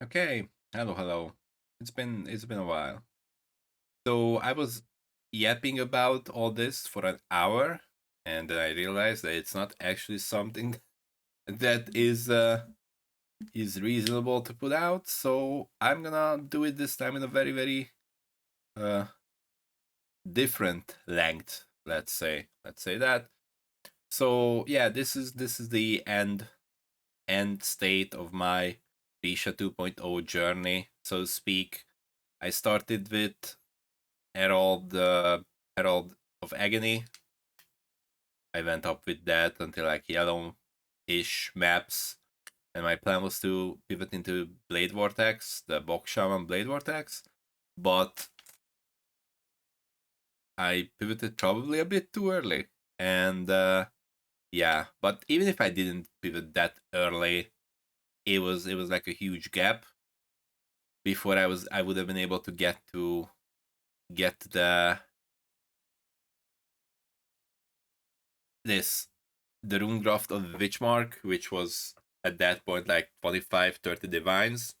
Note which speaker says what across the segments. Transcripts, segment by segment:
Speaker 1: Okay, hello. It's been a while. So I was yapping about all this for an hour, and then I realized that it's not actually something that is reasonable to put out. So I'm gonna do it this time in a very uh different length. Let's say that. So yeah, this is the end state of my phrecia 2.0 journey, so to speak. I started with Herald of Agony. I went up with that until like yellow-ish maps, and my plan was to pivot into Blade Vortex, the Bok Shaman Blade Vortex, but I pivoted probably a bit too early. And yeah, but even if I didn't pivot that early, it was like a huge gap before I would have been able to get this the Runegraft of the Witchmark, which was at that point like 25-30 divines,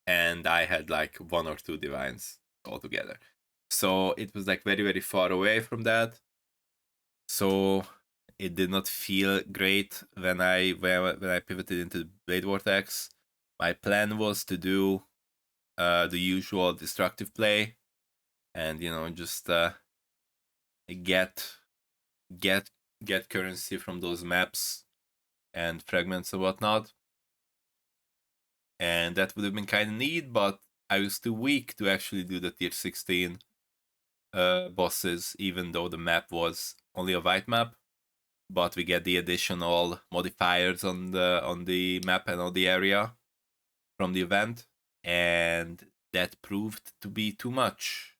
Speaker 1: and I had like one or two divines altogether. So it was like very far away from that. So it did not feel great when I pivoted into the Blade Vortex. My plan was to do the usual destructive play, and just get get get currency from those maps and fragments and whatnot. And that would have been kind of neat, but I was too weak to actually do the tier 16 bosses, even though the map was only a white map. But we get the additional modifiers on the map and on the area from the event, and that proved to be too much.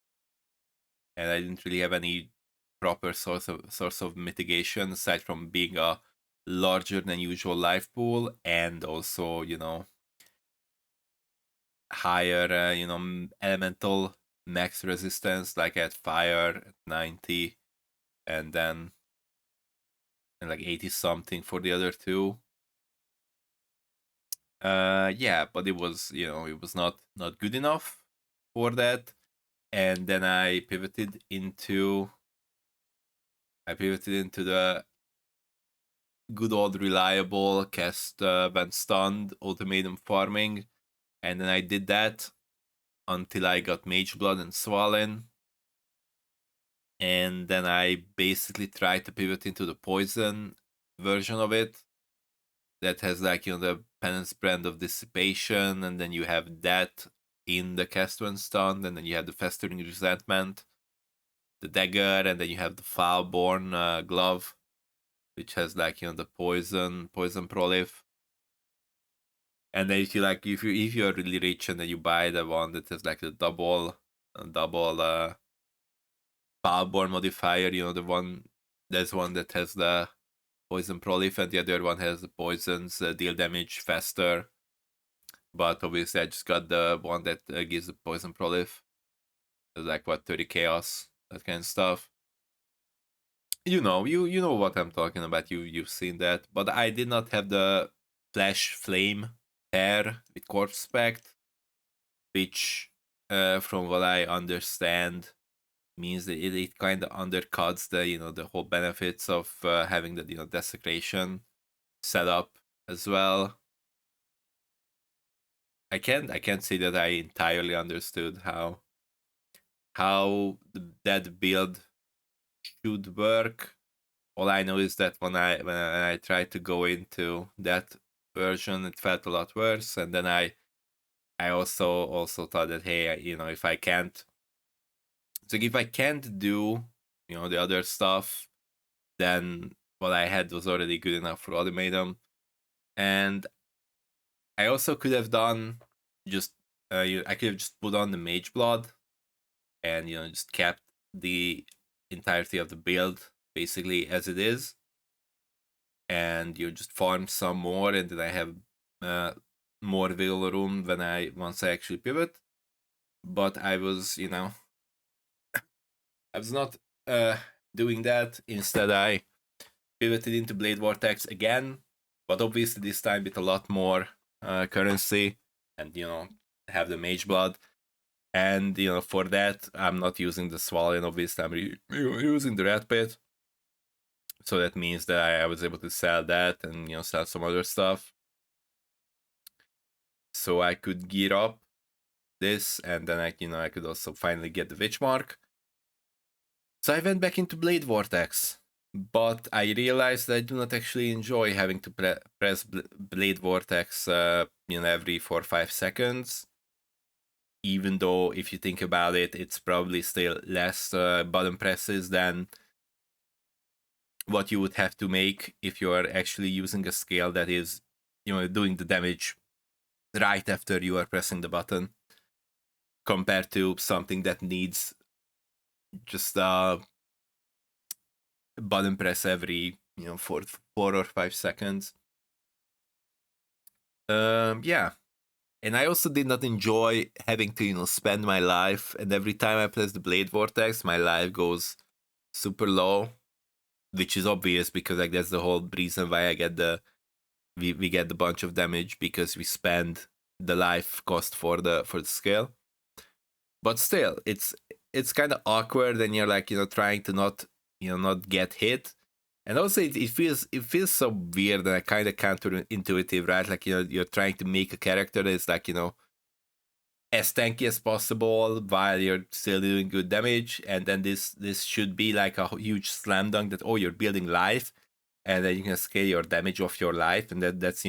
Speaker 1: And I didn't really have any proper source of mitigation aside from being a larger than usual life pool, and also higher elemental max resistance, like at fire at 90, and then and like 80 something for the other two. Yeah, but it was not good enough for that. And then I pivoted into the good old reliable cast when stunned ultimatum farming, and then I did that until I got Mage Blood and Swollen, and then I basically tried to pivot into the poison version of it that has like the penance brand of dissipation, and then you have that in the cast when stunned, and then you have the festering resentment, the dagger, and then you have the foulborn glove, which has like the poison prolif. And then if you're really rich, and then you buy the one that has like the double foulborn modifier, there's one that has the poison prolif, and the other one has the poisons deal damage faster. But obviously, I just got the one that gives the poison prolif. It's like what, 30 chaos, that kind of stuff. You know what I'm talking about. You've seen that, but I did not have the flash flame pair with corpse spect, which, from what I understand, means that it kind of undercuts the whole benefits of having the desecration set up as well. I can't say that I entirely understood how that build should work. All I know is that when I tried to go into that version, it felt a lot worse, and then I also thought that, hey, if I can't, it's like if I can't do the other stuff, then what I had was already good enough for Ultimatum. And I also could have done just I could have just put on the Mage Blood and just kept the entirety of the build basically as it is, and you just farm some more, and then I have uh, more wiggle room once I actually pivot. But I was not uh, doing that. Instead, I pivoted into Blade Vortex again, but obviously this time with a lot more currency, and have the mage blood. And for that, I'm not using the swallow, and obviously I'm using the red pit. So that means that I was able to sell that and sell some other stuff. So I could gear up this, and then I could also finally get the witch mark. So I went back into Blade Vortex, but I realized that I do not actually enjoy having to press Blade Vortex, every 4 or 5 seconds. Even though, if you think about it, it's probably still less button presses than what you would have to make if you are actually using a scale that is, doing the damage right after you are pressing the button, compared to something that needs just button press every 4 or 5 seconds. Yeah. And I also did not enjoy having to spend my life, and every time I press the Blade Vortex, my life goes super low, which is obvious because that's the whole reason why I get we get the bunch of damage, because we spend the life cost for the scale. But still, it's kind of awkward, and you're trying to not get hit. And also, it feels so weird and kind of counterintuitive, right? Like you're trying to make a character that's as tanky as possible while you're still doing good damage, and then this should be like a huge slam dunk that you're building life, and then you can scale your damage off your life, and that's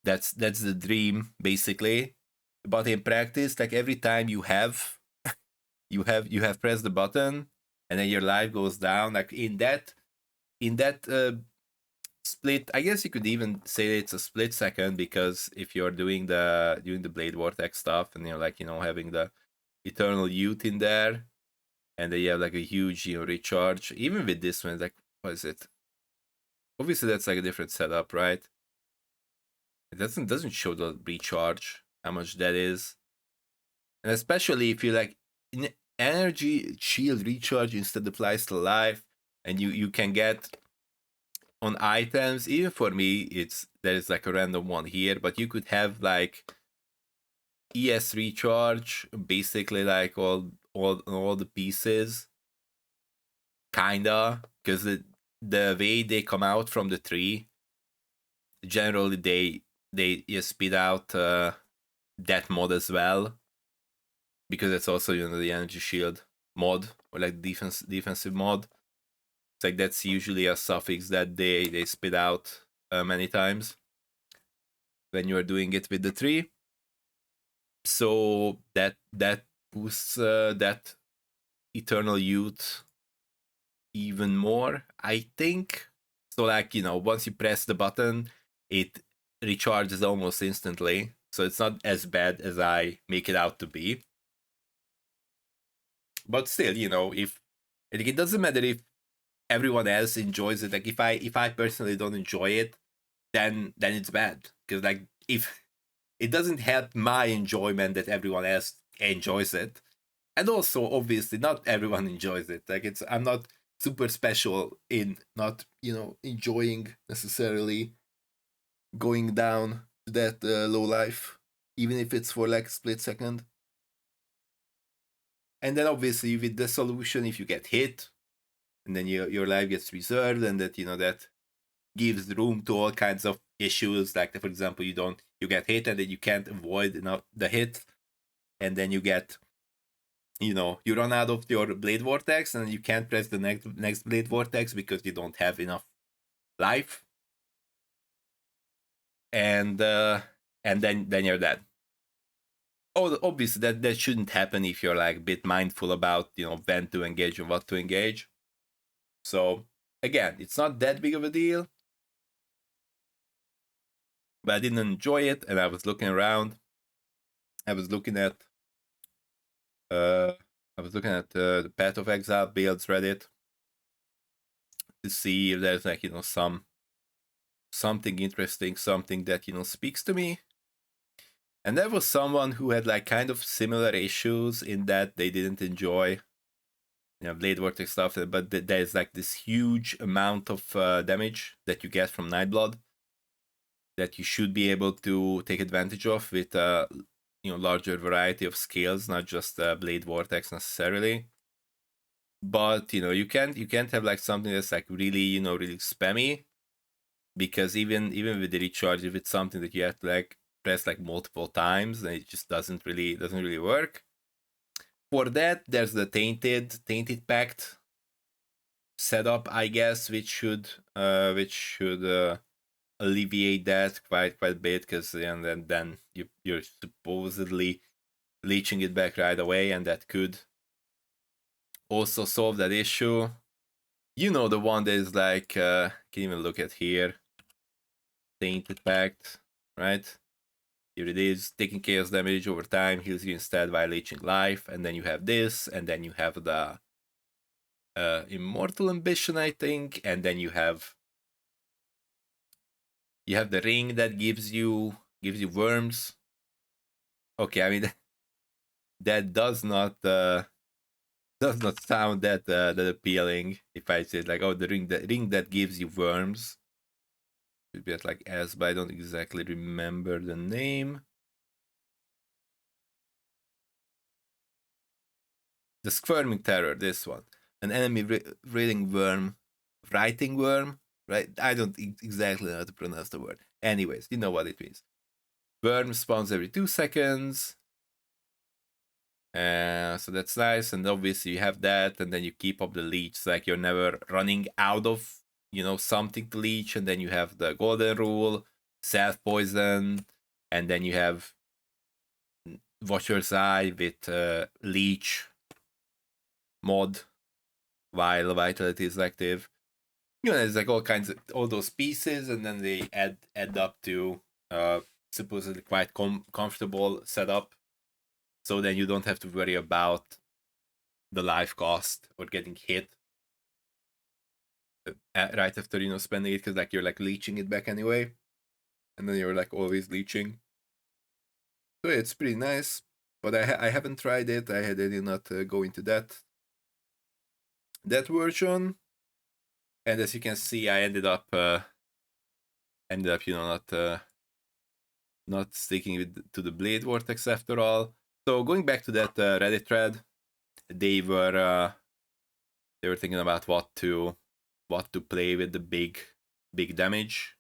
Speaker 1: that's the dream basically. But in practice, like every time you have pressed the button, and then your life goes down, like in that split, I guess you could even say it's a split second, because if you're doing the Blade Vortex stuff, and you're having the Eternal Youth in there, and then you have like a huge recharge. Even with this one, like, what is it? Obviously that's like a different setup, right? It doesn't show the recharge, how much that is. And especially if you like in energy shield recharge instead applies to life, and you can get on items. Even for me, there is like a random one here, but you could have like ES recharge, basically like all the pieces, kinda, because the way they come out from the tree, generally they speed out that mod as well, because it's also the energy shield mod, or like defensive mod. It's like that's usually a suffix that they spit out many times when you are doing it with the tree. So that boosts that Eternal Youth even more, I think. So like once you press the button, it recharges almost instantly. So it's not as bad as I make it out to be. But still, if it doesn't matter if everyone else enjoys it. Like if I personally don't enjoy it, then it's bad, because like if it doesn't help my enjoyment that everyone else enjoys it. And also, obviously, not everyone enjoys it. Like I'm not super special in not enjoying necessarily going down to that low life, even if it's for like a split second. And then obviously with the solution, if you get hit, and then your life gets reserved, and that gives room to all kinds of issues. Like for example, you get hit, and then you can't avoid the hit, and then you get you run out of your Blade Vortex, and you can't press the next Blade Vortex because you don't have enough life, and then you're dead. Oh, obviously that shouldn't happen if you're like a bit mindful about when to engage and what to engage. So again, it's not that big of a deal, but I didn't enjoy it, and I was looking around. I was looking at the Path of Exile builds Reddit to see if there's like something interesting, something that speaks to me. And there was someone who had like kind of similar issues in that they didn't enjoy Blade Vortex stuff, but there's like this huge amount of damage that you get from Nightblood. that you should be able to take advantage of with a larger variety of skills, not just blade vortex necessarily. But you can't have like something that's like really really spammy, because even with the recharge, if it's something that you have to like press like multiple times, then it just doesn't really work. For that, there's the tainted pact setup, I guess, which should alleviate that quite a bit, because then you're supposedly leeching it back right away, and that could also solve that issue. The one that is like, can even look at here, tainted pact, right? Here it is, taking chaos damage over time, heals you instead while leeching life, and then you have this, and then you have the immortal ambition, I think, and then you have the ring that gives you worms. Okay, I mean that does not sound that appealing. If I say like, oh, the ring that gives you worms, should be at like S, but I don't exactly remember the name. The squirming terror, this one, an enemy writing worm, right? I don't exactly know how to pronounce the word. Anyways, you know what it means. Worm spawns every 2 seconds. So that's nice, and obviously you have that, and then you keep up the leech. Like you're never running out of something to leech, and then you have the golden rule, self poison, and then you have Watcher's Eye with leech mod while vitality is active. There's like all those pieces, and then they add up to supposedly quite comfortable setup. So then you don't have to worry about the life cost or getting hit right after spending it, because like you're like leeching it back anyway, and then you're like always leeching. So yeah, it's pretty nice, but I haven't tried it. I did not go into that version, and as you can see, I ended up not sticking to the blade vortex after all. So going back to that Reddit thread, they were thinking about what to play with the big damage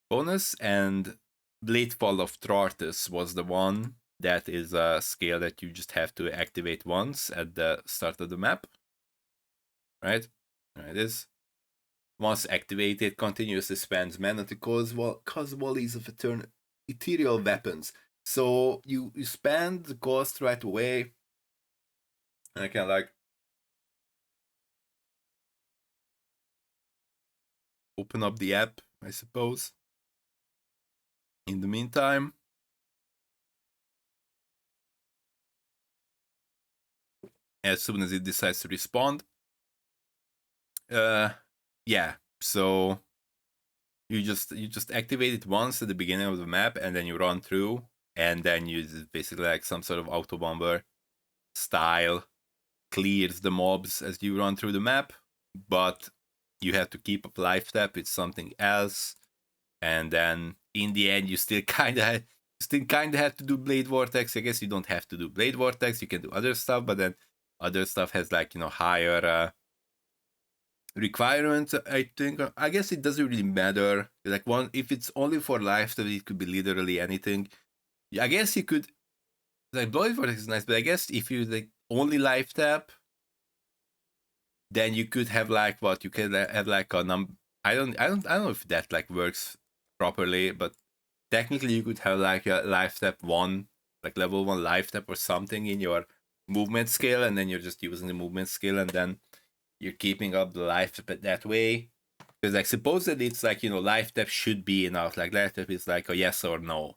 Speaker 1: bonus, and bladefall of Trarthus was the one that is a skill that you just have to activate once at the start of the map, right? There it is. Once activated, continuously spends mana to cause volleys of ethereal weapons. So you spend the cost right away, and I can like open up the app, I suppose. In the meantime, as soon as it decides to respond, yeah. So you just activate it once at the beginning of the map, and then you run through, and then you basically like some sort of auto bomber style clears the mobs as you run through the map, but you have to keep up life tap with something else, and then in the end you still kind of have to do blade vortex. I guess you don't have to do blade vortex, you can do other stuff, but then other stuff has like higher requirements, I think. I guess it doesn't really matter. Like if it's only for life tap, it could be literally anything. I guess you could like blade vortex is nice, but I guess if you like only life tap, then you could have like what you can have like a I don't know if that like works properly, but technically you could have like a life tap 1, like level 1 life tap or something in your movement skill, and then you're just using the movement skill, and then you're keeping up the life tap that way. Because like supposedly it's like life tap should be enough. Like life tap is like a yes or no,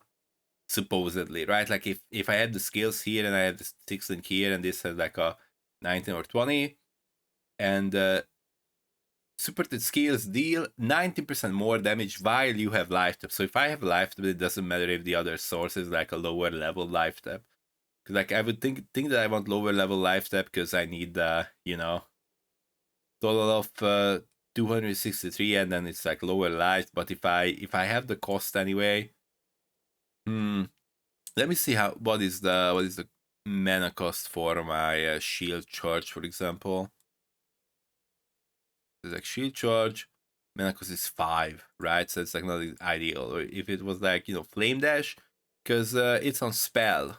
Speaker 1: supposedly, right? Like if I had the skills here and I had the 16 here, and this has like a 19 or 20, and supported skills deal 90% more damage while you have life tap. So if I have life tap, it doesn't matter if the other source is like a lower level life tap. Because like I would think that I want lower level life tap because I need total of 263, and then it's like lower life. But if I have the cost anyway, let me see what is the mana cost for my shield charge, for example. It's like shield charge, mana cost is 5, right? So it's like not ideal. Or if it was like, flame dash, because it's on spell,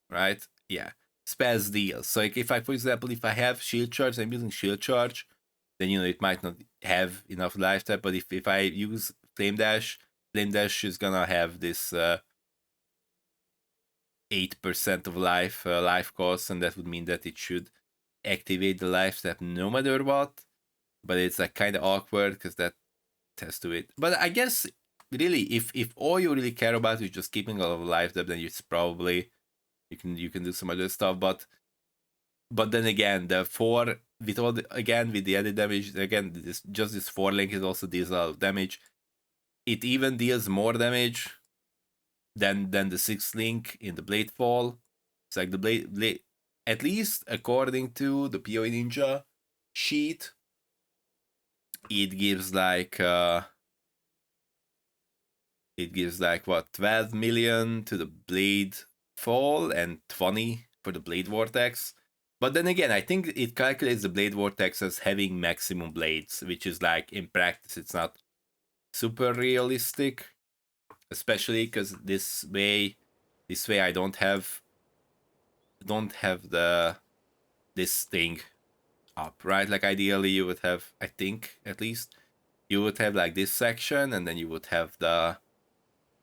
Speaker 1: right? Yeah, spells deal. So like if I, for example, if I have shield charge, I'm using shield charge, then it might not have enough life tap. But if I use flame dash is gonna have this 8% of life cost, and that would mean that it should activate the life tap no matter what. But it's like kind of awkward because that has to it. But I guess really, if all you really care about is just keeping a lot of life tap, then it's probably you can do some other stuff. But then again, the 4 with all with the added damage, again, this 4 link is also deals a lot of damage. It even deals more damage than the 6 link in the bladefall. It's like the blade, at least according to the PoE Ninja sheet, it gives like what, 12 million to the blade fall and 20 for the blade vortex. But then again, I think it calculates the blade vortex as having maximum blades, which is like in practice it's not super realistic, especially because this way I don't have this thing up, right? Like ideally you would have, I think at least you would have like this section, and then you would have the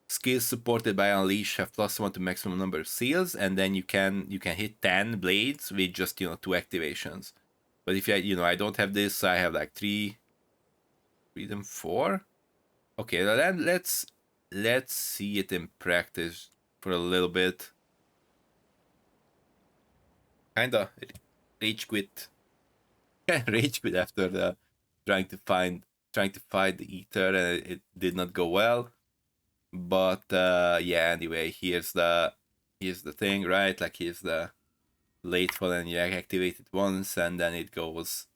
Speaker 1: skills supported by Unleash have +1 to maximum number of seals, and then you can hit 10 blades with just 2 activations. But if I don't have this, I have like 3 then 4. Okay, then let's see it in practice for a little bit. Kinda rage quit. Rage quit after the trying to find the ether, and it did not go well. But yeah, anyway, here's the thing, right? Like here's the bladefall, and you activate it once, and then it goes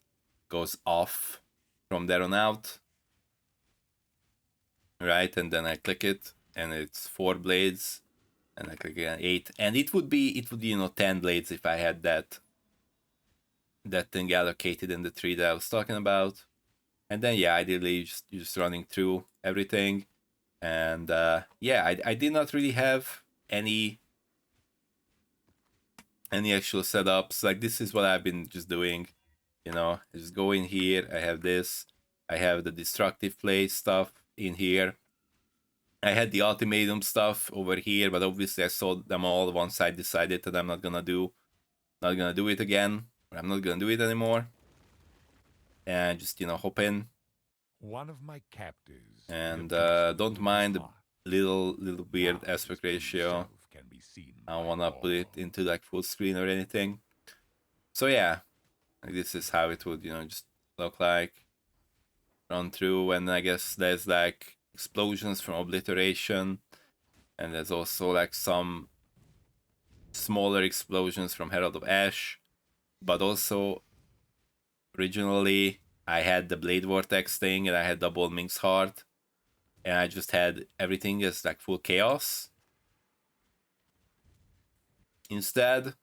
Speaker 1: off from there on out, right? And then I click it, and it's 4 blades, and I click again 8, and it would be 10 blades if I had that thing allocated in the tree that I was talking about. And then yeah, ideally you're just running through everything. And yeah, I did not really have any actual setups. Like this is what I've been just doing, I just go in here, I have this, I have the destructive play stuff in here, I had the ultimatum stuff over here, but obviously I sold them all once I decided that I'm not gonna do it again, or I'm not gonna do it anymore, and just hop in.
Speaker 2: One of my captors,
Speaker 1: and don't mind the little weird aspect ratio. I don't wanna put it into like full screen or anything. So yeah, like this is how it would just look like. Run through, and I guess there's like explosions from obliteration, and there's also like some smaller explosions from Herald of Ash, but also originally I had the Blade Vortex thing, and I had double Minx Heart, and I just had everything as like full chaos instead.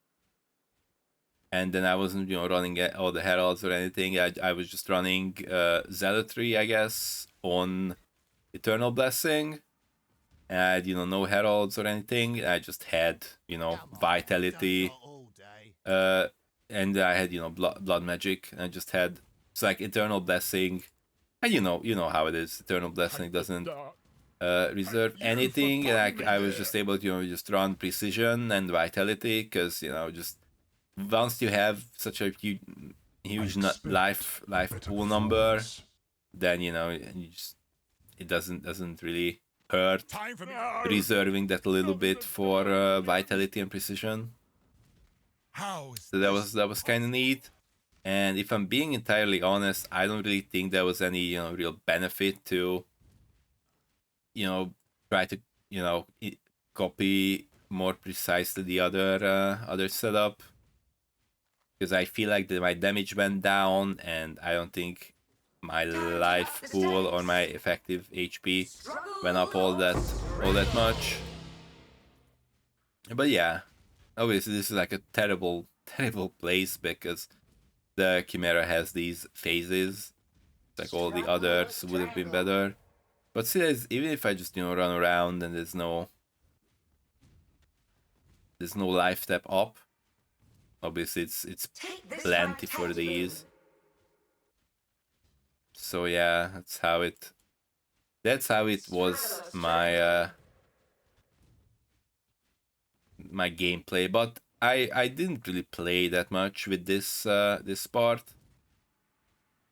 Speaker 1: And then I wasn't running all the heralds or anything. I was just running zealotry, I guess, on Eternal Blessing. And I had no heralds or anything. I just had vitality, and I had blood magic, and I just had, it's like Eternal Blessing, and you know how it is. Eternal Blessing doesn't reserve anything, and I was just able to just run precision and vitality, because just once you have such a huge life pool number, then it doesn't really hurt reserving that a little bit for vitality and precision. So that was kind of neat. And if I'm being entirely honest, I don't really think there was any real benefit to try to copy more precisely the other setup, because I feel like my damage went down, and I don't think my life pool or my effective HP went up all that much. But yeah, obviously this is like a terrible place because the Chimera has these phases. Like all the others would have been better. But still, even if I just run around and there's no life step up, obviously it's plenty for these. So yeah, that's how it was my my gameplay. But I didn't really play that much with this this part.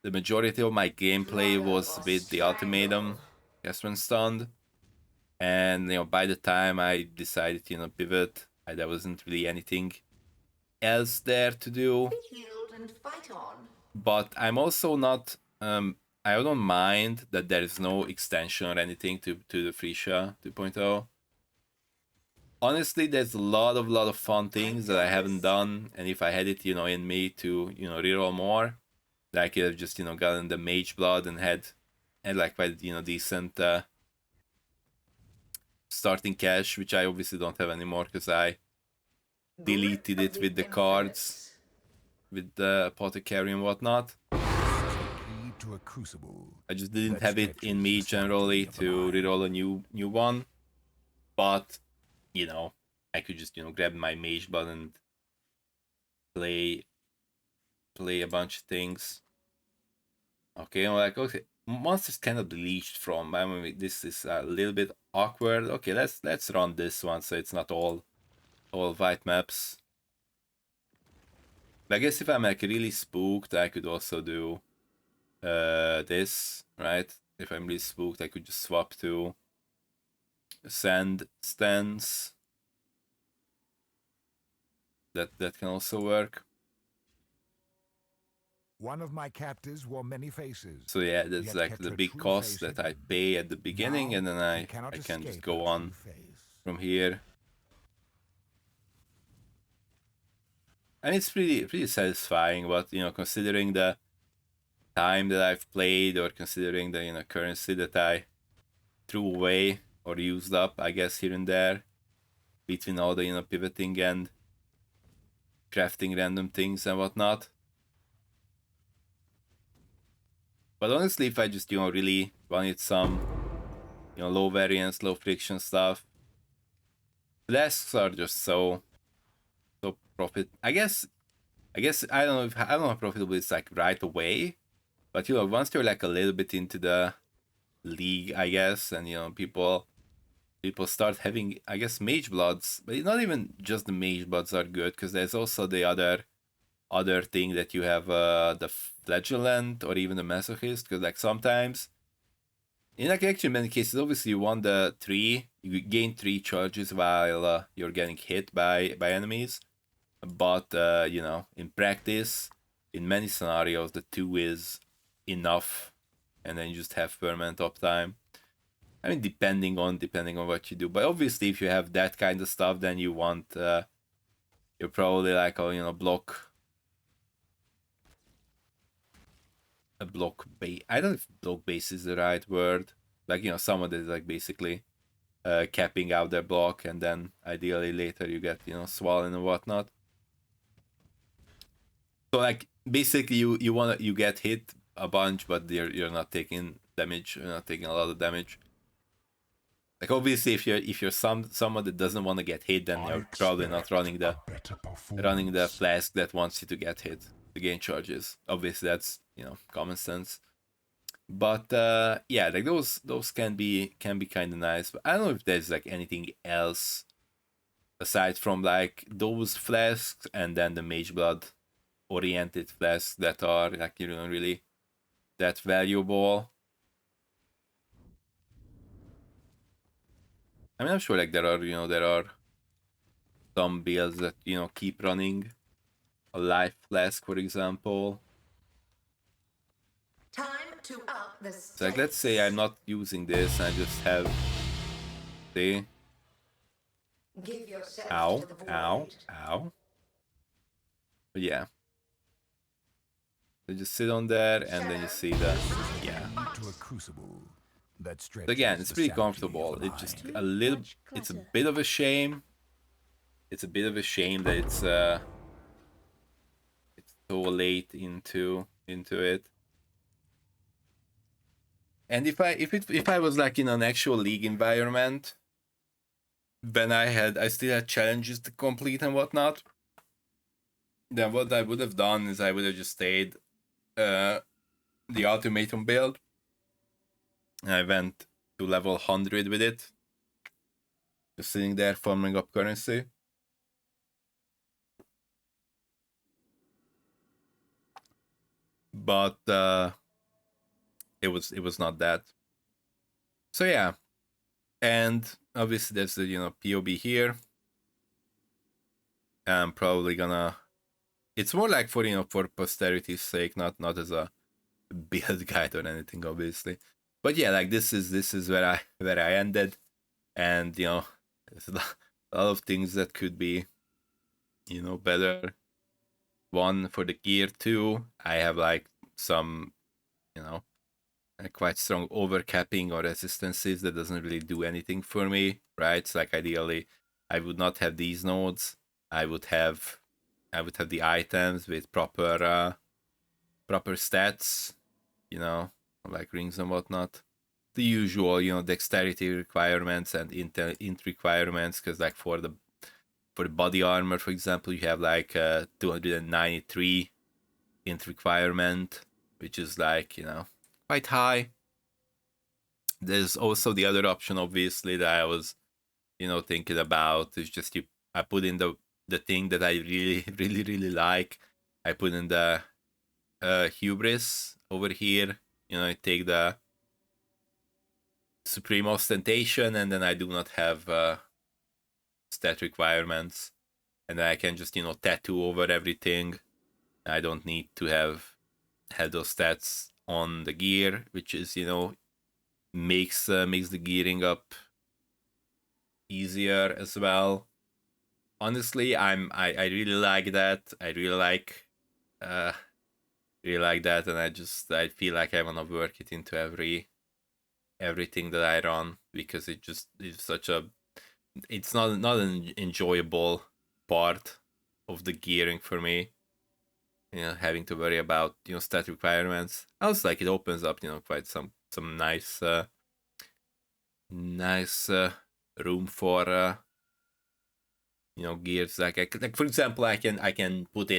Speaker 1: The majority of my gameplay was with the ultimatum, just when stunned. And by the time I decided to pivot, there wasn't really anything else there to do. But I'm also not I don't mind that there is no extension or anything to the phrecia 2.0. Honestly, there's a lot of fun things that I haven't done, and if I had it in me to reroll more, I could have just gotten the mage blood and had like quite decent starting cash, which I obviously don't have anymore because I deleted it with the cards, with the apothecary and whatnot. I just didn't have it in me generally to reroll a new one, but I could just grab my mage blood and play a bunch of things. Okay, I'm like, okay, monsters cannot be leashed from. I mean, this is a little bit awkward. Okay, let's run this one so it's not all white maps. I guess if I'm like really spooked, I could also do this, right? If I'm really spooked, I could just swap to sand stance. That can also work.
Speaker 2: One of my captives wore many faces.
Speaker 1: So yeah, that's like the big cost that I pay at the beginning, and then I can just go on from here. And it's pretty satisfying, but considering the time that I've played, or considering the currency that I threw away or used up, I guess, here and there, between all the pivoting and crafting random things and whatnot. But honestly, if I just really wanted some low variance, low friction stuff, flasks are just so profit. I guess I don't know how profitable it's like right away, but once you're like a little bit into the league, I guess, and people start having, I guess, mage bloods, but not even just the mage bloods are good, because there's also the other thing that you have, the flagellant or even the masochist, because like sometimes in like actually many cases, obviously you want the 3, you gain 3 charges while you're getting hit by enemies, but in practice, in many scenarios, the 2 is enough, and then you just have permanent uptime. I mean, depending on what you do, but obviously if you have that kind of stuff, then you want you're probably like a block base. I don't know if block base is the right word. Like someone that is like basically capping out their block, and then ideally later you get swollen and whatnot. So like basically you get hit a bunch, but you're not taking damage. You're not taking a lot of damage. Like obviously, if you're someone that doesn't want to get hit, then you're probably not running the flask that wants you to get hit to gain charges. Obviously, that's common sense. But yeah, like those can be kind of nice. But I don't know if there's like anything else aside from like those flasks and then the mage blood oriented flasks that are like really that valuable. I mean, I'm sure like there are some builds that keep running a life flask, for example.
Speaker 3: Time to up the stakes.
Speaker 1: So like, let's say I'm not using this, I just have the ow. But yeah, so just sit on there, and then you see the
Speaker 2: crucible that stretches
Speaker 1: Again, it's
Speaker 2: the
Speaker 1: pretty
Speaker 2: sanity
Speaker 1: comfortable.
Speaker 2: of an
Speaker 1: It's just
Speaker 2: eye.
Speaker 1: a little.
Speaker 4: Much
Speaker 1: It's a
Speaker 4: clutter.
Speaker 1: bit of a shame. It's a bit of a shame that it's so late into it. And if I was like in an actual league environment, when I still had challenges to complete and whatnot, then what I would have done is I would have just stayed the ultimatum build. And I went to level 100 with it. Just sitting there farming up currency. But it was not that. So yeah. And obviously there's the POB here. I'm probably gonna, it's more like for for posterity's sake, not as a build guide or anything, obviously. But yeah, like this is where I ended, and there's a lot of things that could be better. One, for the gear. Two, I have like some quite strong overcapping or resistances that doesn't really do anything for me, right? It's like ideally I would not have these nodes. I would have the items with proper stats, like rings and whatnot. The usual, dexterity requirements and int requirements, because like for the body armor, for example, you have like 293 int requirement, which is like quite high. There's also the other option, obviously, that I was thinking about, is just I put in the thing that I really really really like. I put in the hubris over here. I take the supreme ostentation, and then I do not have stat requirements, and then I can just tattoo over everything. I don't need to have those stats on the gear, which is makes the gearing up easier as well. Honestly, I really like that. I really like that, and I feel like I want to work it into everything that I run, because it just is such a, it's not an enjoyable part of the gearing for me, having to worry about stat requirements. Also, like, it opens up quite some nice room for gears. Like for example, I can put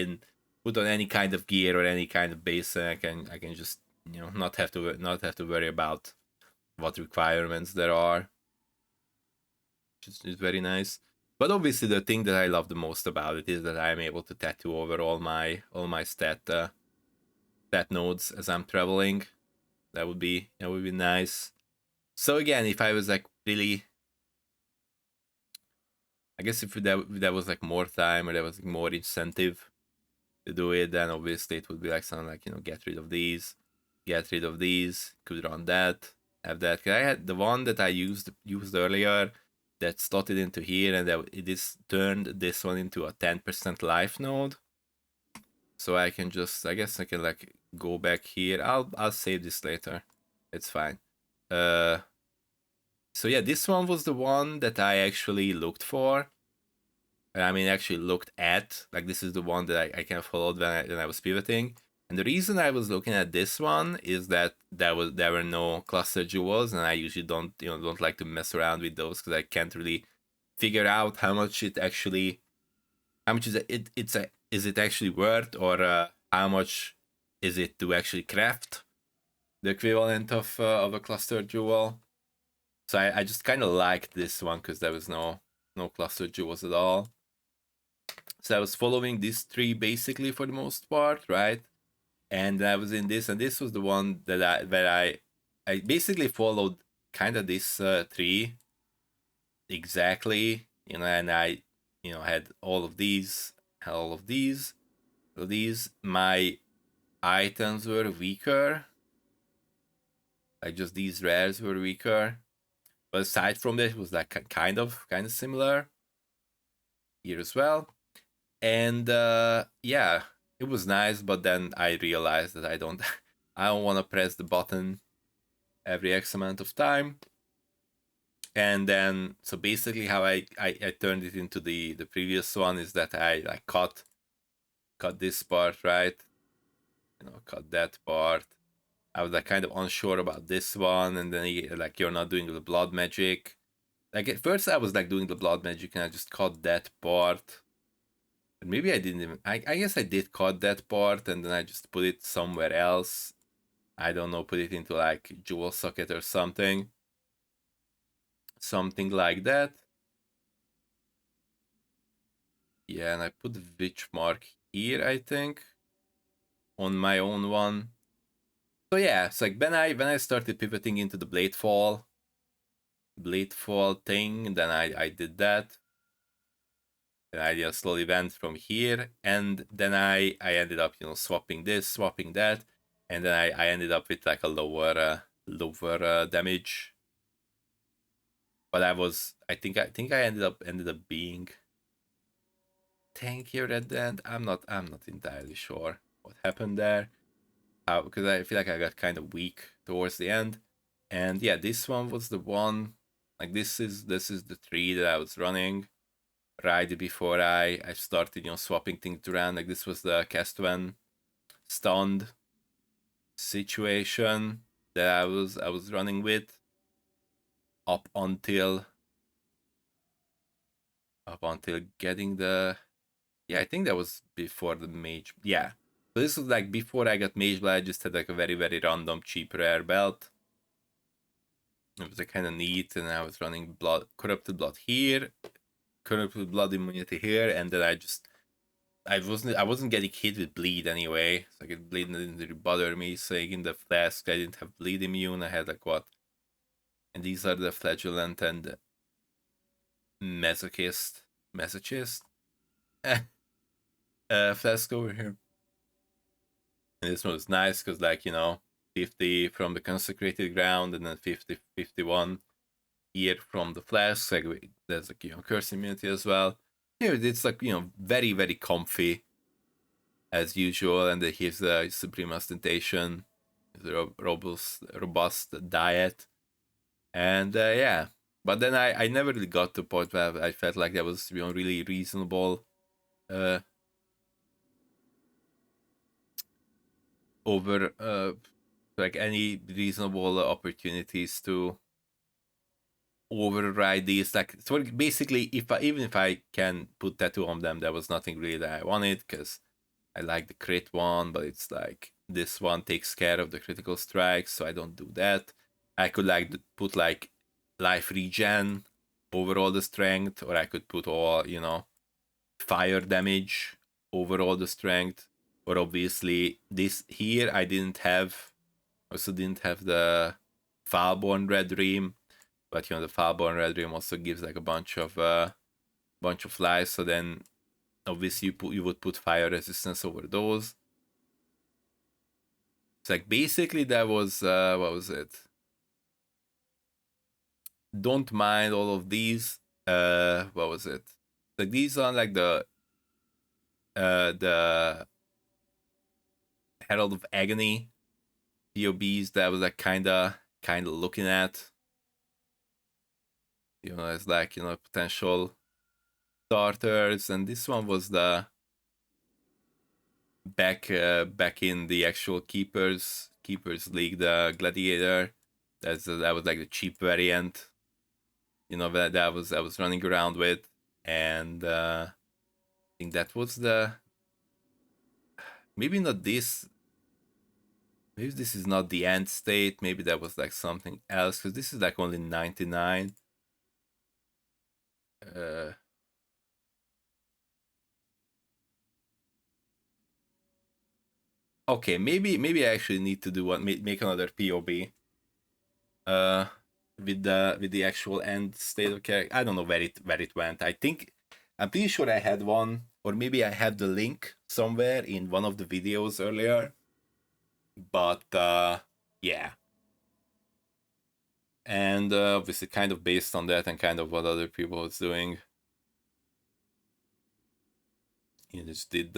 Speaker 1: on any kind of gear or any kind of base, and I can just not have to worry about what requirements there are, which is very nice. But obviously, the thing that I love the most about it is that I'm able to tattoo over all my stat nodes as I'm traveling. That would be nice. So again, if I was like really, I guess if that was like more time, or there was like more incentive to do it, then obviously it would be like something like get rid of these, could run that, have that. 'Cause I had the one that I used earlier that slotted into here, and that it is turned this one into a 10% life node. So I can just, I guess I can like go back here. I'll save this later. It's fine. So yeah, this one was the one that I actually looked for. I mean, actually looked at. Like, this is the one that I kind of followed when I was pivoting. And the reason I was looking at this one is that there were no cluster jewels, and I usually don't like to mess around with those, because I can't really figure out how much is it actually worth, or how much is it to actually craft the equivalent of a cluster jewel. So I just kind of liked this one because there was no cluster jewels at all. So I was following this tree basically for the most part, right? And I was in this, and this was the one that I basically followed kind of this tree exactly, and I had all of these. My items were weaker, like just these rares were weaker, but aside from that, it was like kind of similar here as well. And yeah, it was nice, but then I realized that I don't want to press the button every X amount of time. And then, so basically how I turned it into the previous one is that I like cut this part, right? Cut that part. I was like kind of unsure about this one, and then like you're not doing the blood magic. Like at first I was like doing the blood magic and I just cut that part. But maybe I didn't even, I guess I did cut that part and then I just put it somewhere else. I don't know, put it into like jewel socket or something. Something like that. Yeah, and I put the witch mark here, I think, on my own one. So yeah, it's like when I started pivoting into the bladefall thing, then I did that. And I just slowly went from here, and then I ended up swapping this, swapping that, and then I ended up with like a lower damage. But I think I ended up being tankier at the end. I'm not entirely sure what happened there. Because I feel like I got kind of weak towards the end. And yeah, this one was the one. Like this is the tree that I was running right before I started swapping things around. Like this was the Castwan stunned situation that I was running with up until getting the, yeah, I think that was before the mage. Yeah. So this was like before I got mage blood. I just had like a very random cheap rare belt. It was like kind of neat, and I was running corrupted blood here, corrupted blood immunity here, and then I wasn't getting hit with bleed anyway. So like bleed didn't really bother me. So like in the flask I didn't have bleed immune. I had like what? And these are the flagellant and masochist flask over here. And this one was nice because 50 from the consecrated ground and then 51 here from the flask. Like there's like curse immunity as well. It's like very comfy as usual, and here's the supreme ostentation, the robust diet, and yeah. But then I never really got to a point where I felt like that was really reasonable over like any reasonable opportunities to override these. Like so basically, even if I can put tattoo on them, there was nothing really that I wanted because I like the crit one, but it's like this one takes care of the critical strikes, so I don't do that. I could like put like life regen over all the strength, or I could put all fire damage over all the strength. Or obviously this here I also didn't have the Foulborn Red Dream, but the Foulborn Red Dream also gives like a bunch of life. So then obviously you would put fire resistance over those. It's like basically that was what was it? Don't mind all of these. What was it? Like these are like the Herald of Agony POBs that I was like kinda looking at. As like potential starters, and this one was the back in the actual keepers league, the gladiator. That was like the cheap variant, that I was running around with, and I think that was maybe not this. Maybe this is not the end state. Maybe that was like something else because this is like only 99. Okay, maybe I actually need to do one. Make another POB. With the actual end state of character. I don't know where it went. I'm pretty sure I had one, or maybe I had the link somewhere in one of the videos earlier. But yeah, and obviously kind of based on that and kind of what other people was doing, you just did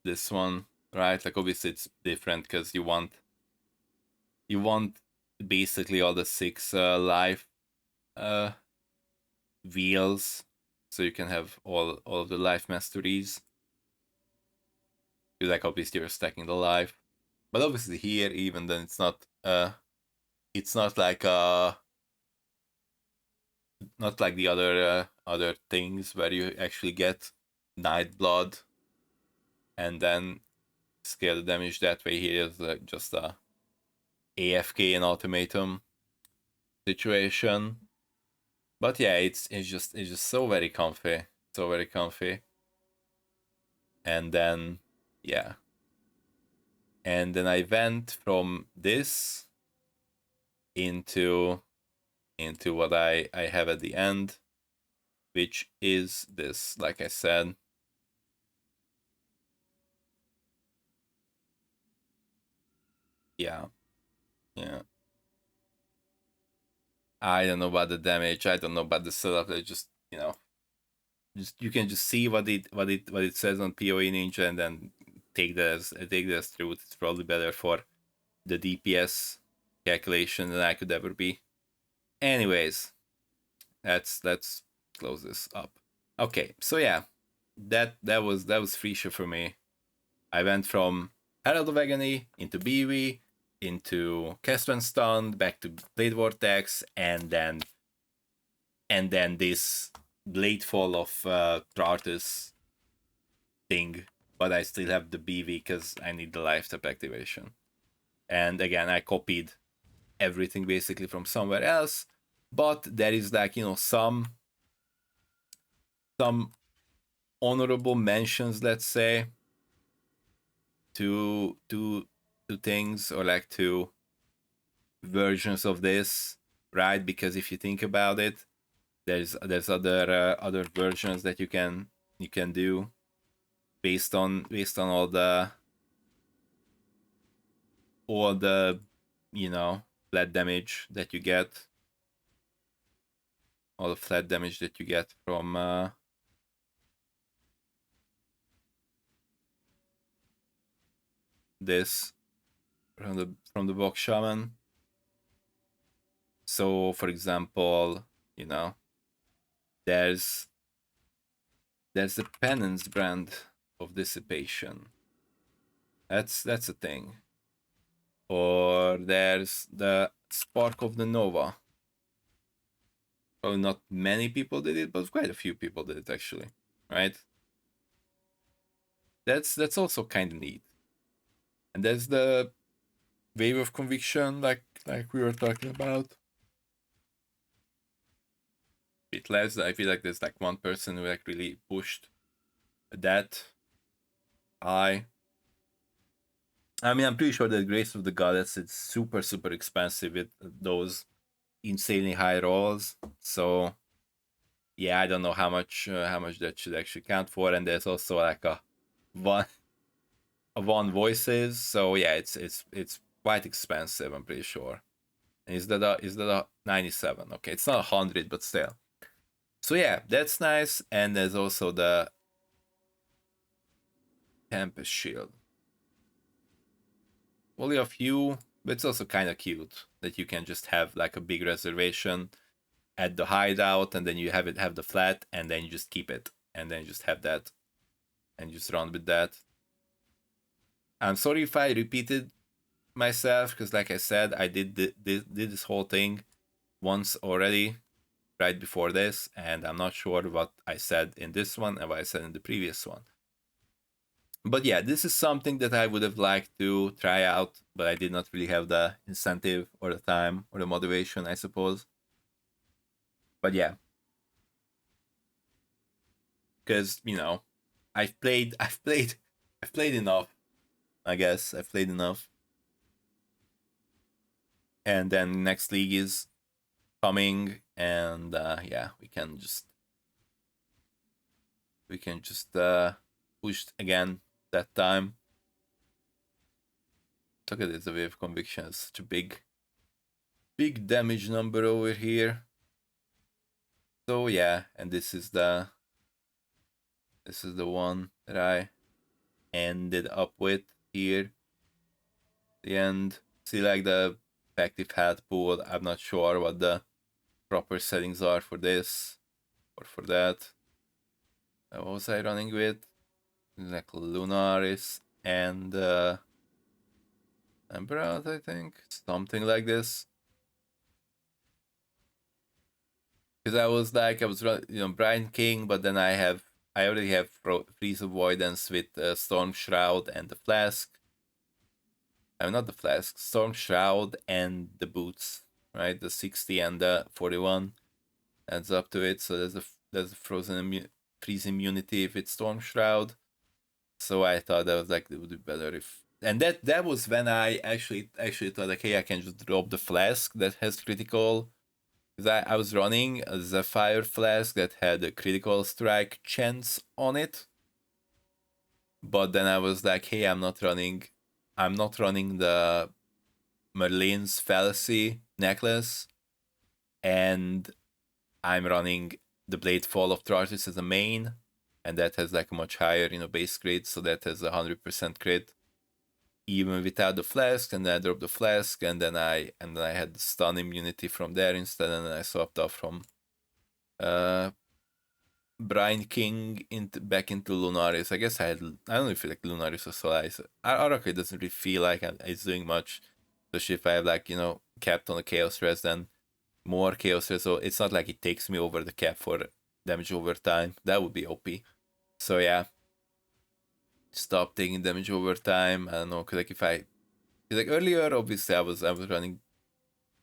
Speaker 1: this one, right? Like obviously it's different because you want basically all the 6 life wheels, so you can have all of the life masteries. Like obviously you're stacking the life, but obviously here even then it's not like not like the other things where you actually get night blood and then scale the damage that way. Here is just a AFK and ultimatum situation. But yeah, it's just so very comfy, so very comfy. And then yeah, and then I went from this into what I have at the end, which is this, like I said. Yeah, yeah. I don't know about the damage. I don't know about the setup. I just, just you can just see what it says on PoE Ninja and then take this truth. It's probably better for the DPS calculation than I could ever be. Anyways, let's close this up. Okay, so yeah, that was phrecia for me. I went from Herald of Agony into BV into Cast When Stunned, back to Blade Vortex, and then this bladefall of Trarthus thing. But I still have the BV because I need the life step activation. And again, I copied everything basically from somewhere else, but there is like some honorable mentions, let's say, to things, or like to versions of this, right? Because if you think about it, there's other versions that you can do based on all the flat damage that you get, all the flat damage that you get from this, from the box shaman. So for example, there's the penance brand of dissipation. That's a thing. Or there's the spark of the nova. Probably not many people did it, but quite a few people did it actually, right? That's also kind of neat. And there's the wave of conviction, like we were talking about. Bit less. I feel like there's like one person who like really pushed that high. I mean, I'm pretty sure that Grace of the Goddess is super expensive with those insanely high rolls. So yeah, I don't know how much that should actually count for. And there's also like a one voices. So yeah, it's quite expensive. I'm pretty sure. And is that a 97? Okay, it's not 100, but still. So yeah, that's nice. And there's also the Tempest Shield. Only a few, but it's also kind of cute that you can just have like a big reservation at the hideout, and then you have the flat, and then you just keep it, and then you just have that, and just run with that. I'm sorry if I repeated myself, because like I said, I did this whole thing once already, right before this, and I'm not sure what I said in this one and what I said in the previous one. But yeah, this is something that I would have liked to try out, but I did not really have the incentive or the time or the motivation, I suppose. But yeah, because I've played enough. I guess I've played enough, and then next league is coming, and yeah, we can just push again that time. Look at this, the wave conviction is such a big damage number over here. So yeah, and this is the one that I ended up with here. The end. See, like the effective health pool. I'm not sure what the proper settings are for this or for that. What was I running with? Like Lunaris and Emerald, I think, something like this. Because I was running, Brian King, but then I already have freeze avoidance with Storm Shroud and the Flask. Not the Flask, Storm Shroud and the boots, right? The 60 and the 41 adds up to it. So there's a freeze immunity if it's Storm Shroud. So I thought that was like it would be better if, and that was when I actually thought like, hey, I can just drop the Flask that has critical. Because I was running a Zephyr Flask that had a critical strike chance on it. But then I was like, hey, I'm not running the Merlin's Fallacy necklace, and I'm running the bladefall of Trarthus as a main, and that has like a much higher, base crit, so that has 100% crit even without the flask. And then I dropped the flask, and then I had the stun immunity from there instead, and then I swapped off from Brian King back into Lunaris. I guess I don't know if like Lunaris or Solaris. Oracle doesn't really feel like it's doing much, especially if I have like capped on the chaos res, then more chaos res. So it's not like it takes me over the cap for damage over time. That would be OP. So yeah, stop taking damage over time. I don't know, cause like earlier, obviously I was running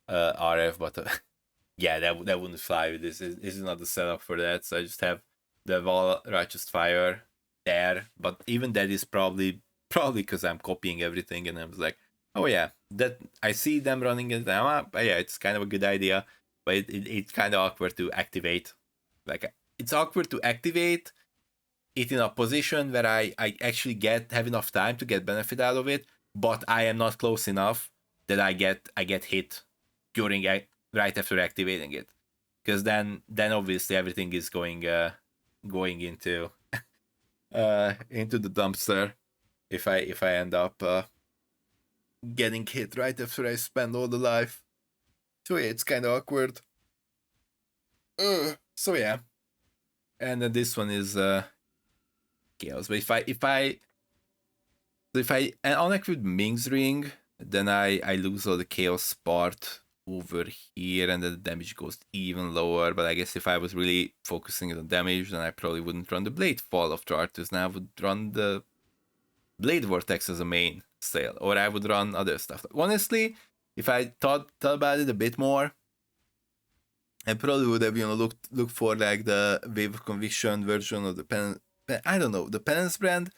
Speaker 1: RF, but yeah, that wouldn't fly with this. This is not the setup for that. So I just have the Wall Righteous Fire there, but even that is probably because I'm copying everything, and I was like, oh yeah, that I see them running it now. But yeah, it's kind of a good idea, but it's kind of awkward to activate. Like it's awkward to activate it in a position where I actually have enough time to get benefit out of it, but I am not close enough that I get hit during right after activating it, because then obviously everything is going into into the dumpster if I end up getting hit right after I spend all the life. So yeah, it's kind of awkward. So yeah, and then this one is chaos. But if I unequip Ming's Ring, then I lose all the chaos part over here, and then the damage goes even lower. But I guess if I was really focusing on damage, then I probably wouldn't run the bladefall of Trarthus. Now I would run the Blade Vortex as a main still, or I would run other stuff. Honestly, if I thought about it a bit more, I probably would have look for like the Wave of Conviction version of the I don't know, the Penance brand.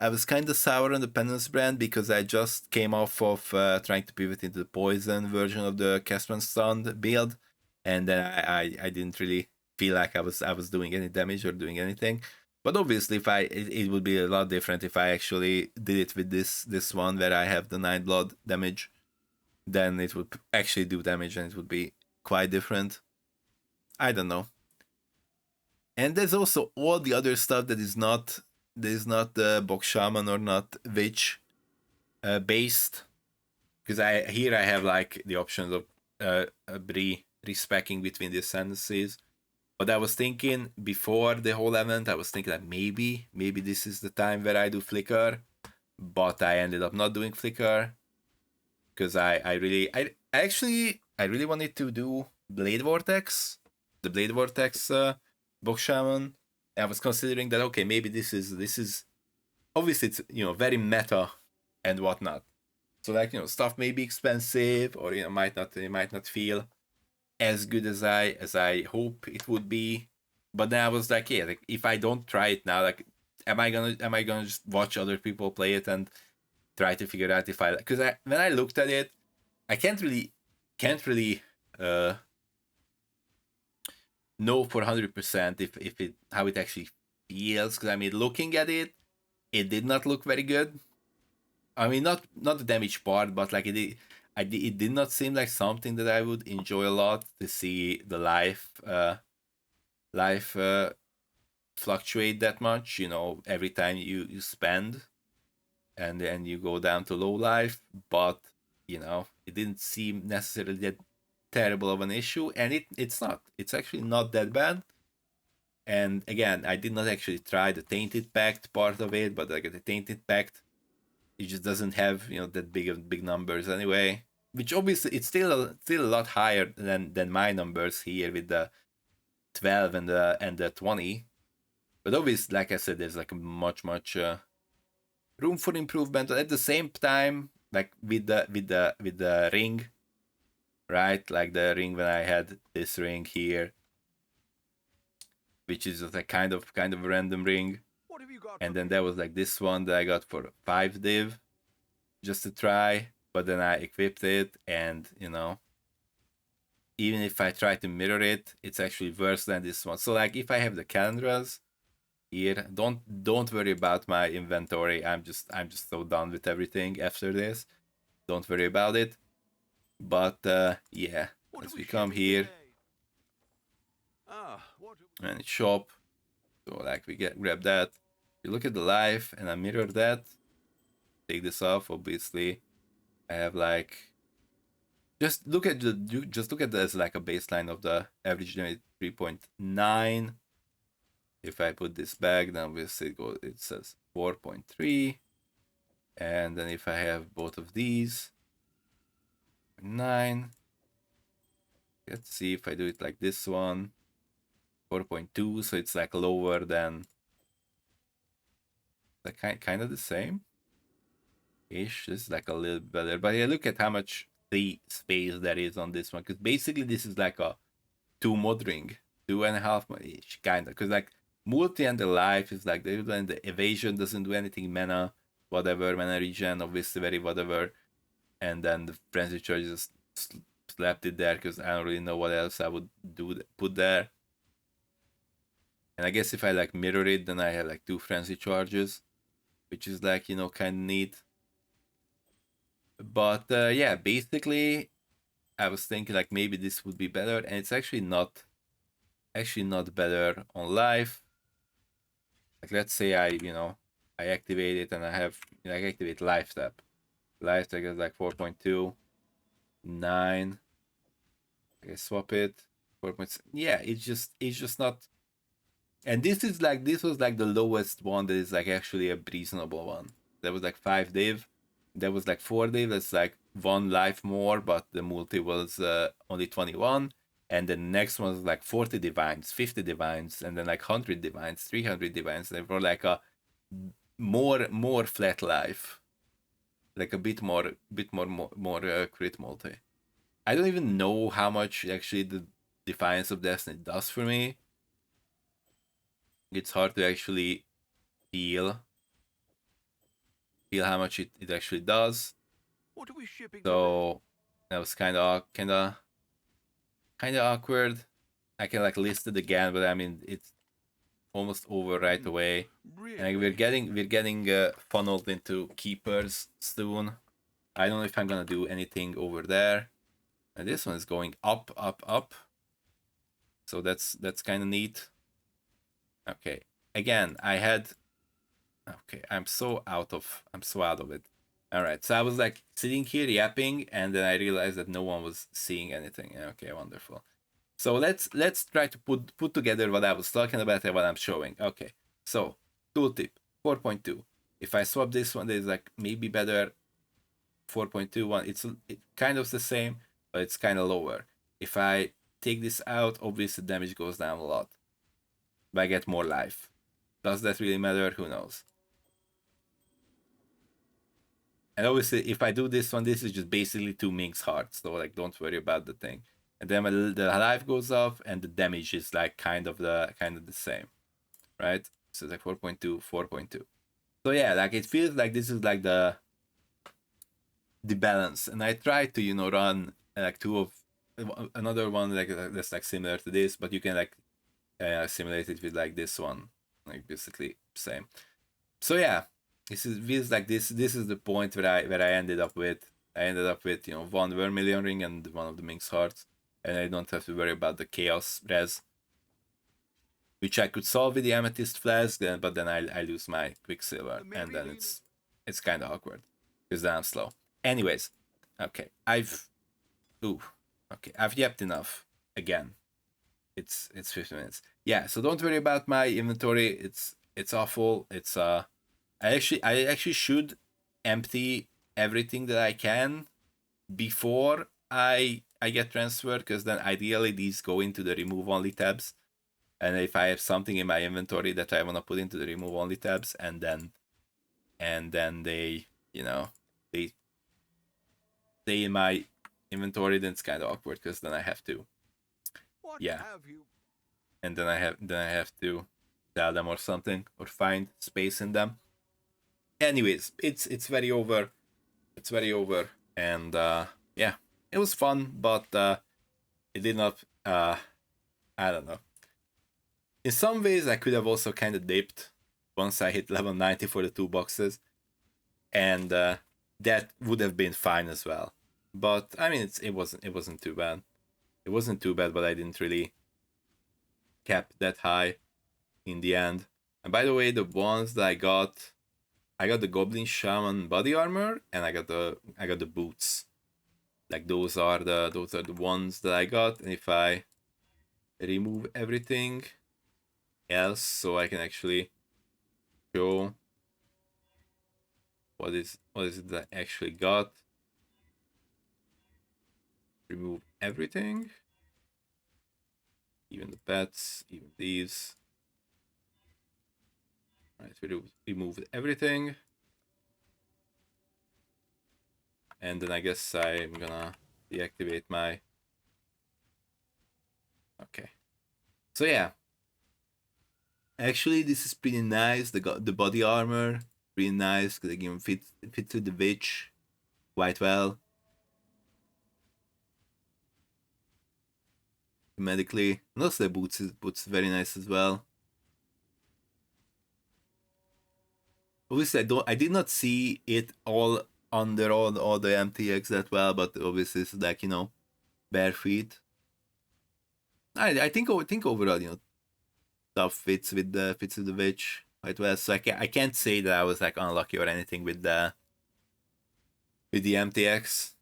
Speaker 1: I was kind of sour on the Penance brand because I just came off of trying to pivot into the Poison version of the Castman Stunned build, and then I didn't really feel like I was doing any damage or doing anything. But obviously, if it would be a lot different if I actually did it with this one where I have the 9 blood damage, then it would actually do damage and it would be quite different. I don't know. And there's also all the other stuff that is not the Box Shaman or not Witch based. Because I have like the options of respecking between the ascendancies. But I was thinking before the whole event, I was thinking that maybe this is the time where I do Flicker. But I ended up not doing Flicker. Because I really wanted to do Blade Vortex. The Blade Vortex Box Shaman. I was considering that okay, maybe this is obviously it's very meta and whatnot. So like stuff may be expensive or it might not feel as good as I hope it would be. But then I was like, yeah, like if I don't try it now, like am I gonna just watch other people play it and try to figure out if because when I looked at it, I can't really know for 100% if it how it actually feels. Because I mean, looking at it, it did not look very good. I mean, not the damage part, but like it did not seem like something that I would enjoy a lot to see the life fluctuate that much. Every time you spend, and then you go down to low life. But you know, it didn't seem necessarily that terrible of an issue, and it's not. It's actually not that bad. And again, I did not actually try the tainted pact part of it, but like the tainted pact, it just doesn't have, you know, that big numbers anyway. Which obviously it's still a lot higher than my numbers here with the 12 and the 20. But obviously, like I said, there's like much room for improvement. But at the same time, like with the ring, right? Like the ring when I had this ring here, which is a kind of a random ring,
Speaker 2: What have you got
Speaker 1: and
Speaker 2: for
Speaker 1: then
Speaker 2: me?
Speaker 1: there was like this one that I got for 5 div just to try. But then I equipped it, and you know, even if I try to mirror it, it's actually worse than this one. So like if I have the calendars here, don't worry about my inventory. I'm just so done with everything after this. Don't worry about it. But yeah,
Speaker 2: What
Speaker 1: as
Speaker 2: are
Speaker 1: we
Speaker 2: we
Speaker 1: come
Speaker 2: shipping
Speaker 1: here
Speaker 2: today? What are we...
Speaker 1: and shop, so like we grab that. We look at the life and I mirror that. Take this off. Obviously, I have like just look at this like a baseline of the average damage 3.9. If I put this back, then obviously it says 4.3. And then if I have both of these, 9. Let's see if I do it like this one, 4.2. So it's like lower than, like kind of the same ish. This is like a little better. But yeah, look at how much free space there is on this one. Because basically this is like a 2 mod ring, 2.5 mod each, kind of. Because like multi and the life is like the evasion doesn't do anything, mana, whatever, mana regen, obviously very whatever. And then the frenzy charge just slapped it there because I don't really know what else I would put there. And I guess if I like mirror it, then I have like 2 frenzy charges, which is like, you know, kind of neat. But yeah, basically I was thinking like maybe this would be better, and it's actually not better on life. Like let's say I activate it and I have, you know, I activate life step. Life step is like 4.2, 9. I swap it. 4.6. Yeah, it's just not. And this was like the lowest one that is like actually a reasonable one. That was like 5 div. That was like 4 div. That's like 1 life more, but the multi was only 21. And the next one was like 40 divines, 50 divines, and then like 100 divines, 300 divines. They were like a more flat life, like a bit more crit multi. I don't even know how much actually the Defiance of Destiny does for me. It's hard to actually feel how much it actually does.
Speaker 2: What are we shipping today?
Speaker 1: So that was kind of awkward. I can like list it again, but I mean it's almost over right away.
Speaker 2: Really?
Speaker 1: And we're getting funneled into keepers soon. I don't know if I'm gonna do anything over there. And this one is going up, up, up. So that's kind of neat. Okay. Again, I had. Okay, I'm so out of it. All right, so I was like sitting here yapping, and then I realized that no one was seeing anything. Okay, wonderful. So let's try to put together what I was talking about and what I'm showing. Okay, so tooltip 4.2. If I swap this one, there's like maybe better 4.21. It's kind of the same, but it's kind of lower. If I take this out, obviously damage goes down a lot, but I get more life. Does that really matter? Who knows? And obviously, if I do this one, this is just basically 2 Minx hearts, so like don't worry about the thing. And then the life goes up, and the damage is like kind of the same, right? So it's like 4.2, 4.2. So yeah, like it feels like this is like the balance. And I try to run like another one like that's like similar to this, but you can like simulate it with like this one, like basically same. So yeah, feels like this is the point where I ended up with. I ended up with 1 Vermilion ring and one of the Minx hearts, and I don't have to worry about the chaos res, which I could solve with the amethyst flask. But then I lose my quicksilver, and then it's kind of awkward because then I'm slow. Anyways, Okay, I've yapped enough again. It's 50 minutes. Yeah, so don't worry about my inventory. It's awful. It's I actually should empty everything that I can before I get transferred, because then ideally these go into the remove only tabs. And if I have something in my inventory that I want to put into the remove only tabs, and then they, they stay in my inventory, then it's kind of awkward, because then I have to,
Speaker 2: What
Speaker 1: yeah,
Speaker 2: have you?
Speaker 1: and then I have to sell them or something, or find space in them. Anyways, it's very over. It's very over, and yeah, it was fun, but it did not. I don't know. In some ways, I could have also kind of dipped once I hit level 90 for the 2 boxes, and that would have been fine as well. But I mean, it wasn't too bad. It wasn't too bad, but I didn't really cap that high in the end. And by the way, the ones that I got the Goblin Shaman body armor, and I got the boots. Like those are the ones that I got. And if I remove everything else, so I can actually show what is it that I actually got. Remove everything, even the pets, even these. Right, we removed everything, and then I guess I'm gonna deactivate my. Okay, so yeah, actually this is pretty nice. The body armor, pretty nice, because again fits with the witch quite well. Medically, and also the boots very nice as well. Obviously, I did not see it all under all the MTX that well, but obviously it's like, bare feet. I think overall, stuff fits with the witch quite well. So I can't say that I was like unlucky or anything with the MTX.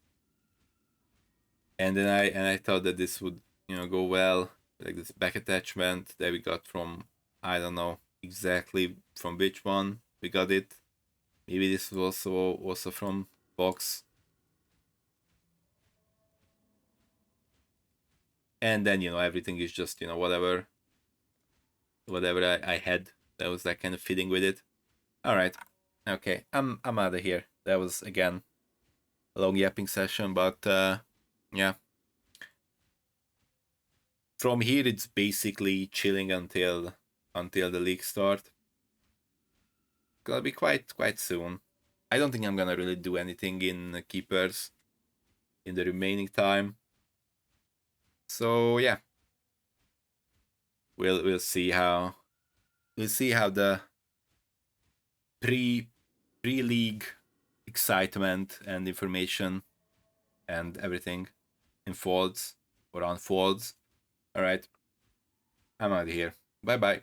Speaker 1: And then I thought that this would go well, like this back attachment that we got from, I don't know exactly from which one we got it. Maybe this was also from box. And then everything is just whatever I had that was like kind of fitting with it. All right, okay, I'm out of here. That was again a long yapping session, but yeah. From here, it's basically chilling until the leagues start. Gonna be quite soon. I don't think I'm gonna really do anything in keepers in the remaining time. So yeah, we'll see how the pre-league excitement and information and everything unfolds. All right, I'm out of here. Bye bye.